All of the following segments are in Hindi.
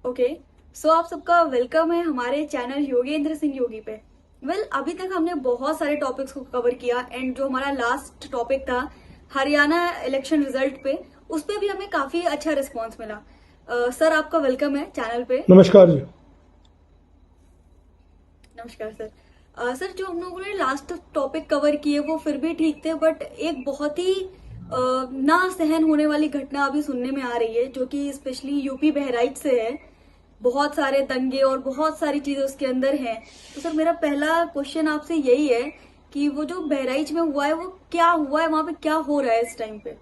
ओके सो आप सबका वेलकम है हमारे चैनल योगेंद्र सिंह योगी पे। अभी तक हमने बहुत सारे टॉपिक्स को कवर किया एंड जो हमारा लास्ट टॉपिक था हरियाणा इलेक्शन रिजल्ट पे, उस पे भी हमें काफी अच्छा रिस्पांस मिला। सर आपका वेलकम है चैनल पे। नमस्कार जी। नमस्कार सर। सर जो हम लोगों ने लास्ट टॉपिक कवर किए वो फिर भी ठीक थे, बट एक बहुत ही ना सहन होने वाली घटना अभी सुनने में आ रही है जो कि स्पेशली यूपी बहराइच से है। बहुत सारे दंगे और बहुत सारी चीजें उसके अंदर हैं। तो सर मेरा पहला क्वेश्चन आपसे यही है कि वो जो बहराइच में हुआ है वो क्या हुआ है, वहां पे क्या हो रहा है इस टाइम पे?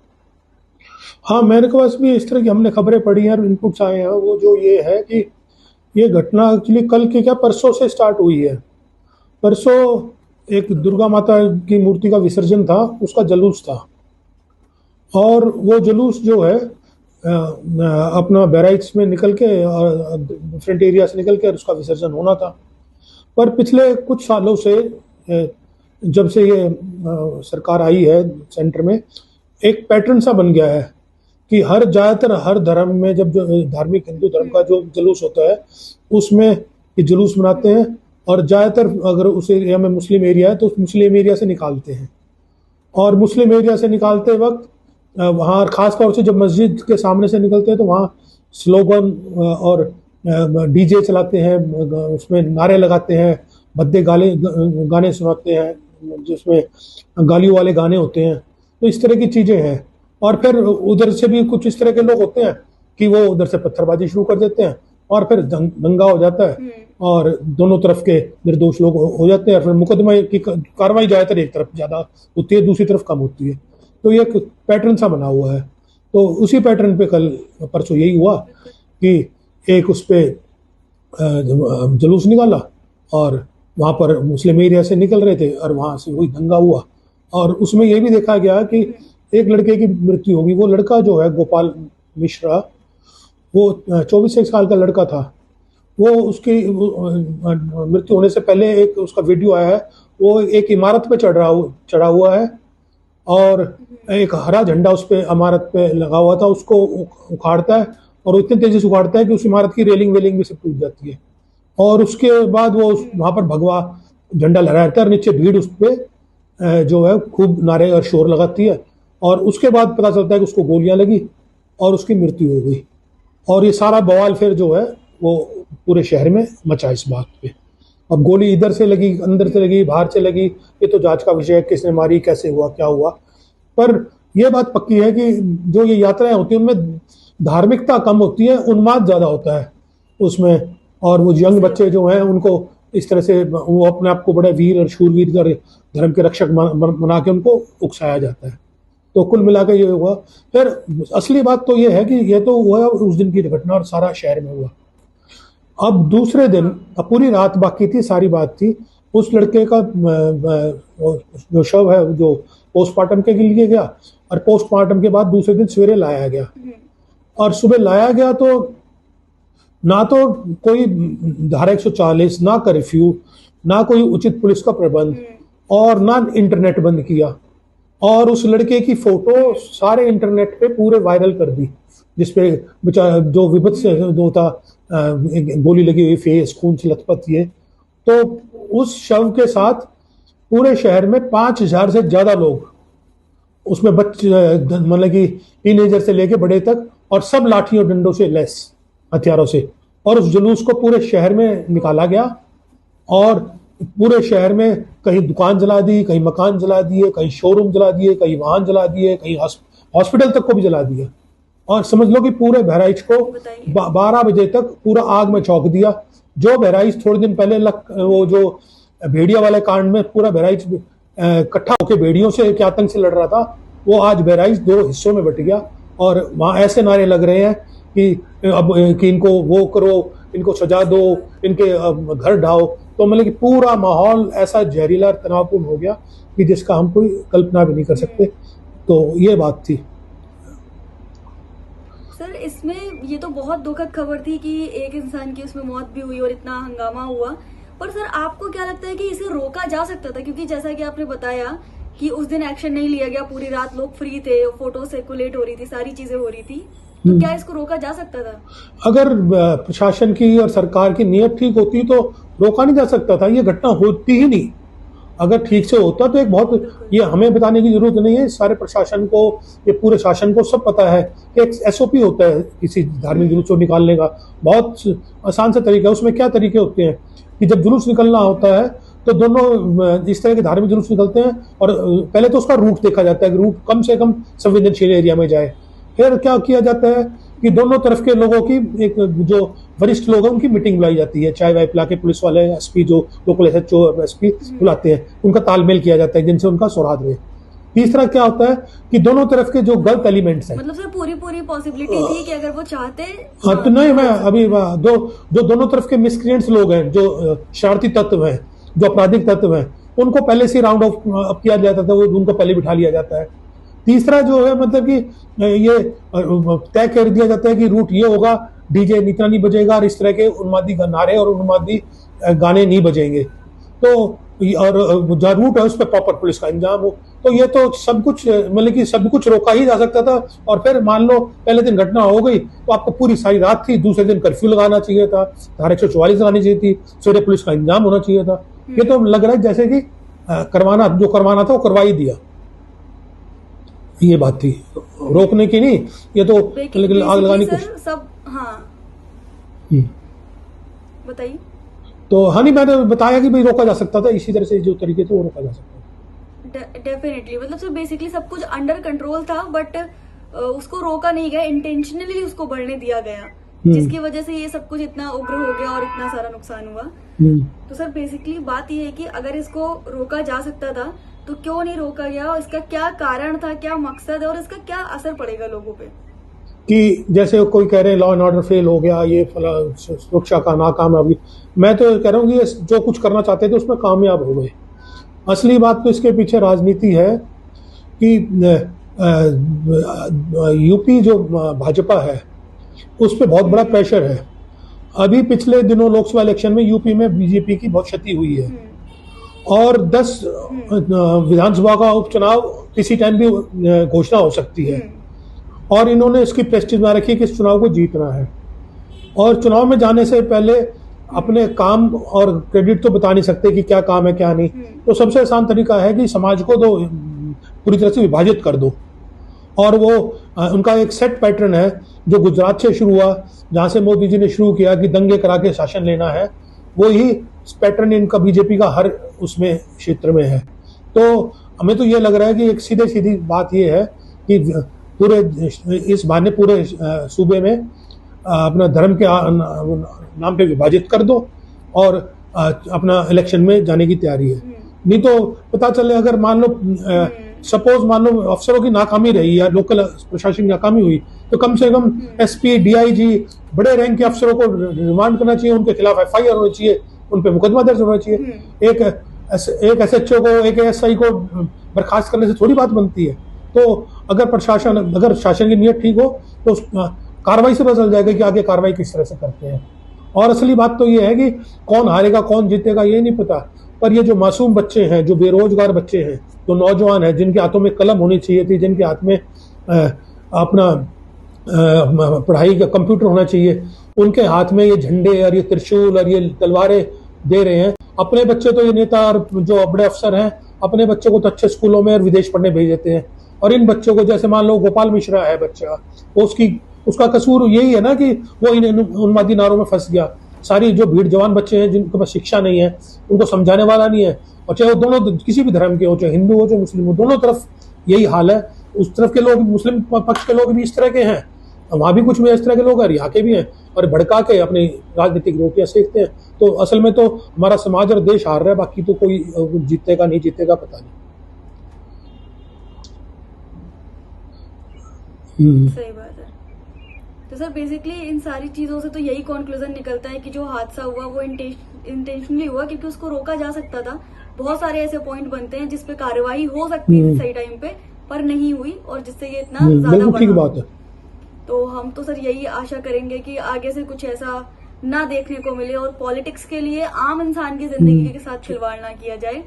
हाँ, मेरे पास भी इस तरह की हमने खबरें पढ़ी हैं और इनपुट्स आए हैं। वो जो ये है कि ये घटना एक्चुअली कल की क्या परसों से स्टार्ट हुई है। परसों एक दुर्गा माता की मूर्ति का विसर्जन था, उसका जुलूस था और वो जुलूस जो है अपना बहराइच में निकल के और डिफरेंट एरिया से निकल के उसका विसर्जन होना था। पर पिछले कुछ सालों से जब से ये सरकार आई है सेंटर में, एक पैटर्न सा बन गया है कि ज़्यादातर हर धर्म में जब जो धार्मिक हिंदू धर्म का जो जुलूस होता है उसमें ये जुलूस मनाते हैं और ज़्यादातर अगर उस एरिया में मुस्लिम एरिया है तो उस मुस्लिम एरिया से निकालते हैं। और मुस्लिम एरिया से निकालते वक्त वहाँ खास तौर से जब मस्जिद के सामने से निकलते हैं तो वहाँ स्लोगन और डीजे चलाते हैं, उसमें नारे लगाते हैं, भद्दे गाने सुनाते हैं जिसमें गालियों वाले गाने होते हैं। तो इस तरह की चीज़ें हैं। और फिर उधर से भी कुछ इस तरह के लोग होते हैं कि वो उधर से पत्थरबाजी शुरू कर देते हैं और फिर दंगा हो जाता है और दोनों तरफ के निर्दोष लोग हो जाते हैं और फिर मुकदमा की कार्रवाई ज़्यादातर एक तरफ ज़्यादा होती है, दूसरी तरफ कम होती है। तो ये एक पैटर्न सा बना हुआ है। तो उसी पैटर्न पे कल परसों यही हुआ कि एक उस पे जुलूस निकाला और वहाँ पर मुस्लिम एरिया से निकल रहे थे और वहाँ से वही दंगा हुआ। और उसमें ये भी देखा गया कि एक लड़के की मृत्यु होगी। वो लड़का जो है गोपाल मिश्रा, वो 24 साल का लड़का था। वो उसकी मृत्यु होने से पहले एक उसका वीडियो आया है। वो एक इमारत पे चढ़ा हुआ है और एक हरा झंडा उस पे इमारत पे लगा हुआ था, उसको उखाड़ता है और इतनी तेजी से उखाड़ता है कि उस इमारत की रेलिंग वेलिंग भी सब टूट जाती है। और उसके बाद वो वहाँ पर भगवा झंडा लहराता है और नीचे भीड़ उस पर जो है खूब नारे और शोर लगाती है। और उसके बाद पता चलता है कि उसको गोलियां लगी और उसकी मृत्यु हो गई। और ये सारा बवाल फिर जो है वो पूरे शहर में मचा इस बात पे। अब गोली इधर से लगी, अंदर से लगी, बाहर से लगी, ये तो जांच का विषय है, किसने मारी, कैसे हुआ, क्या हुआ। पर यह बात पक्की है कि जो ये यात्राएं होती हैं उनमें धार्मिकता कम होती है, उन्माद ज़्यादा होता है उसमें। और वो यंग बच्चे जो हैं उनको इस तरह से वो अपने आप को बड़े वीर और शूरवीर धर्म के रक्षक बना के उनको उकसाया जाता है। तो कुल मिलाकर ये हुआ। फिर असली बात तो ये है कि ये तो हुआ उस दिन की घटना और सारा शहर में हुआ। अब दूसरे दिन अब पूरी रात बाकी थी, सारी बात थी। उस लड़के का जो शव है जो पोस्टमार्टम के लिए गया और पोस्टमार्टम के बाद दूसरे दिन सवेरे लाया गया। और सुबह लाया गया तो ना तो कोई धारा 140, ना कर्फ्यू, ना कोई उचित पुलिस का प्रबंध और ना इंटरनेट बंद किया। और उस लड़के की फोटो सारे इंटरनेट पे पूरे वायरल कर दी, जिसपे बेचारा जो विभत्स जो था, गोली लगी हुई फेस, खून से लथपथ। ये तो उस शव के साथ पूरे शहर में 5000 से ज्यादा लोग उसमें बच्चे, मतलब कि टीनेजर से लेके बड़े तक, और सब लाठियों डंडों से लैस हथियारों से। और उस जुलूस को पूरे शहर में निकाला गया और पूरे शहर में कहीं दुकान जला दी, कहीं मकान जला दिए, कहीं शोरूम जला दिए, कहीं वाहन जला दिए, कहीं हॉस्पिटल तक को भी जला दिया। और समझ लो कि पूरे बहराइच को 12 बजे तक पूरा आग में झोंक दिया। जो बहराइच थोड़े दिन पहले वो जो भेड़िया वाले कांड में पूरा बहराइच इकट्ठा होकर भेड़ियों से के आतंक से लड़ रहा था, वो आज बहराइच 2 हिस्सों में बट गया। और वहां ऐसे नारे लग रहे हैं कि अब कि इनको वो करो, इनको सजा दो, इनके घर ढाओ। तो मतलब कि पूरा माहौल ऐसा जहरीला तनावपूर्ण हो गया कि जिसका हम कोई कल्पना भी नहीं कर सकते। तो ये बात थी सर। इसमें ये तो बहुत दुखद खबर थी कि एक इंसान की उसमें मौत भी हुई और इतना हंगामा हुआ। पर सर आपको क्या लगता है कि इसे रोका जा सकता था? क्योंकि जैसा कि आपने बताया कि उस दिन एक्शन नहीं लिया गया, पूरी रात लोग फ्री थे, फोटो सर्कुलेट हो रही थी, सारी चीजें हो रही थी। तो क्या इसको रोका जा सकता था? अगर प्रशासन की और सरकार की नीयत ठीक होती तो रोका नहीं जा सकता था, ये घटना होती ही नहीं। अगर ठीक से होता तो एक बहुत, ये हमें बताने की जरूरत नहीं है, सारे प्रशासन को, ये पूरे शासन को सब पता है कि एक एसओपी होता है किसी धार्मिक जुलूस को निकालने का, बहुत आसान सा तरीका है। उसमें क्या तरीके होते हैं कि जब जुलूस निकलना होता है तो दोनों इस तरह के धार्मिक जुलूस निकलते हैं और पहले तो उसका रूट देखा जाता है कि रूट कम से कम संवेदनशील एरिया में जाए। फिर क्या किया जाता है कि दोनों तरफ के लोगों की, एक जो वरिष्ठ लोग हैं उनकी मीटिंग बुलाई जाती है, चाय वाय पिला के पुलिस वाले, एसपी जो लोकल एसएचओ और एसपी बुलाते हैं, उनका तालमेल किया जाता है जिनसे उनका सौहार्द रहे। तीसरा क्या होता है कि दोनों तरफ के जो गलत एलिमेंट्स हैं, मतलब सर पूरी पॉसिबिलिटी थी कि अगर वो चाहते। हाँ तो नहीं, मैं अभी जो दोनों तरफ के मिसक्रिएंट्स लोग हैं, जो शरारती तत्व हैं, जो आपराधिक तत्व हैं, उनको पहले से राउंड ऑफ किया जाता था, वो उनको पहले बिठा लिया जाता है। तीसरा जो है मतलब कि ये तय कर दिया जाता है कि रूट ये होगा, डीजे इतना नहीं बजेगा और इस तरह के उन्मादी नारे और उन्मादी गाने नहीं बजेंगे। तो और जहाँ रूट है उस पर प्रॉपर पुलिस का इंतजाम हो, तो ये तो सब कुछ मतलब कि सब कुछ रोका ही जा सकता था। और फिर मान लो पहले दिन घटना हो गई तो आपको पूरी सारी रात थी, दूसरे दिन कर्फ्यू लगाना चाहिए था, धारा 144 लगानी चाहिए थी, सवेरे पुलिस का इंतजाम होना चाहिए था। ये तो लग रहा है जैसे कि जो करवाना था वो करवा ही दिया। ये बात थी, रोकने की नहीं, ये तो आग लगाने की कुछ सब। हाँ बताइए। तो हाँ नहीं, मैंने बताया कि भाई रोका जा सकता था, इसी तरह से जो तरीके थे वो रोका जा सकता था। डेफिनेटली, मतलब सर बेसिकली सब कुछ अंडर कंट्रोल था, बट उसको रोका नहीं गया, इंटेंशनली उसको बढ़ने दिया गया, जिसकी वजह से ये सब कुछ इतना उग्र हो गया और इतना सारा नुकसान हुआ। तो सर बेसिकली बात ये है कि अगर इसको रोका जा सकता था तो क्यों नहीं रोका गया, और इसका क्या कारण था, क्या मकसद है, और इसका क्या असर पड़ेगा लोगों पे? कि जैसे कोई कह रहे हैं लॉ एंड ऑर्डर फेल हो गया, ये सुरक्षा का नाकामयाबी, मैं तो कह रहा हूँ कि जो कुछ करना चाहते थे उसमें कामयाब हो गए। असली बात तो इसके पीछे राजनीति है कि यूपी जो भाजपा है उस पर बहुत बड़ा प्रेशर है। अभी पिछले दिनों लोकसभा इलेक्शन में यूपी में बीजेपी की बहुत क्षति हुई है और 10 विधानसभा का उपचुनाव किसी टाइम भी घोषणा हो सकती है, और इन्होंने इसकी प्रेस्टीज बना रखी है कि इस चुनाव को जीतना है। और चुनाव में जाने से पहले अपने काम और क्रेडिट तो बता नहीं सकते कि क्या काम है क्या नहीं, तो सबसे आसान तरीका है कि समाज को तो पूरी तरह से विभाजित कर दो। और वो उनका एक सेट पैटर्न है जो गुजरात से शुरू हुआ, जहां से मोदी जी ने शुरू किया कि दंगे करा के शासन लेना है, वो ही पैटर्न इनका बीजेपी का हर उसमें क्षेत्र में है। तो हमें तो ये लग रहा है कि एक सीधी बात ये है कि पूरे इस बहाने पूरे सूबे में अपना धर्म के नाम पे विभाजित कर दो और अपना इलेक्शन में जाने की तैयारी है। नहीं तो पता चले, अगर मान लो सपोज मान लो अफसरों की नाकामी रही या लोकल प्रशासन की नाकामी हुई, तो कम से कम एसपी, डीआईजी, बड़े रैंक के अफसरों को रिमांड करना चाहिए, उनके खिलाफ एफआईआर होनी चाहिए, उन पर मुकदमा दर्ज होना चाहिए। एक एसएचओ को, एक एएसआई को बर्खास्त करने से थोड़ी बात बनती है। तो अगर शासन की नीयत ठीक हो तो कार्रवाई से पता चल जाएगा कि आगे कार्रवाई किस तरह से करते हैं। और असली बात तो ये है कि कौन हारेगा कौन जीतेगा ये नहीं पता, पर ये जो मासूम बच्चे हैं, जो बेरोजगार बच्चे हैं, जो नौजवान हैं, जिनके हाथों में कलम होनी चाहिए थी, जिनके हाथ में अपना पढ़ाई का कंप्यूटर होना चाहिए, उनके हाथ में ये झंडे और ये त्रिशूल और ये तलवारें दे रहे हैं। अपने बच्चे तो ये नेता और जो बड़े अफसर हैं अपने बच्चों को तो अच्छे स्कूलों में और विदेश पढ़ने भेज देते हैं, और इन बच्चों को, जैसे मान लो गोपाल मिश्रा है बच्चा, उसका कसूर यही है ना कि वो इन उन्मादी नारों में फंस गया। सारी जो भीड़ जवान बच्चे हैं जिनके पास शिक्षा नहीं है, उनको समझाने वाला नहीं है, और चाहे वो दोनों किसी भी धर्म के हो, चाहे हिंदू हो चाहे मुस्लिम हो, दोनों तरफ यही हाल है। उस तरफ के लोग, मुस्लिम पक्ष के लोग भी इस तरह के हैं, वहां भी कुछ में इस तरह के लोग हैं, यहाँ के भी हैं, और भड़का के अपनी राजनीतिक रोटियां सेकते हैं। तो असल में तो हमारा समाज और देश हार रहा है, बाकी तो कोई जीतेगा नहीं जीतेगा पता नहीं। सही बात है। तो सर बेसिकली इन सारी चीजों से तो यही कंक्लूजन निकलता है कि जो हादसा हुआ वो इंटेंशनली हुआ, क्योंकि उसको रोका जा सकता था। बहुत सारे ऐसे पॉइंट बनते हैं जिसपे कार्रवाई हो सकती थी सही टाइम पे, पर नहीं हुई, और जिससे ये इतना ज्यादा बढ़ा। तो हम तो सर यही आशा करेंगे कि आगे से कुछ ऐसा ना देखने को मिले, और पॉलिटिक्स के लिए आम इंसान की जिंदगी के साथ खिलवाड़ ना किया जाए।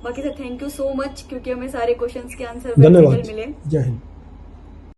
बाकी sir thank you so much, क्योंकि हमें सारे क्वेश्चंस के आंसर मिले। जय हिंद।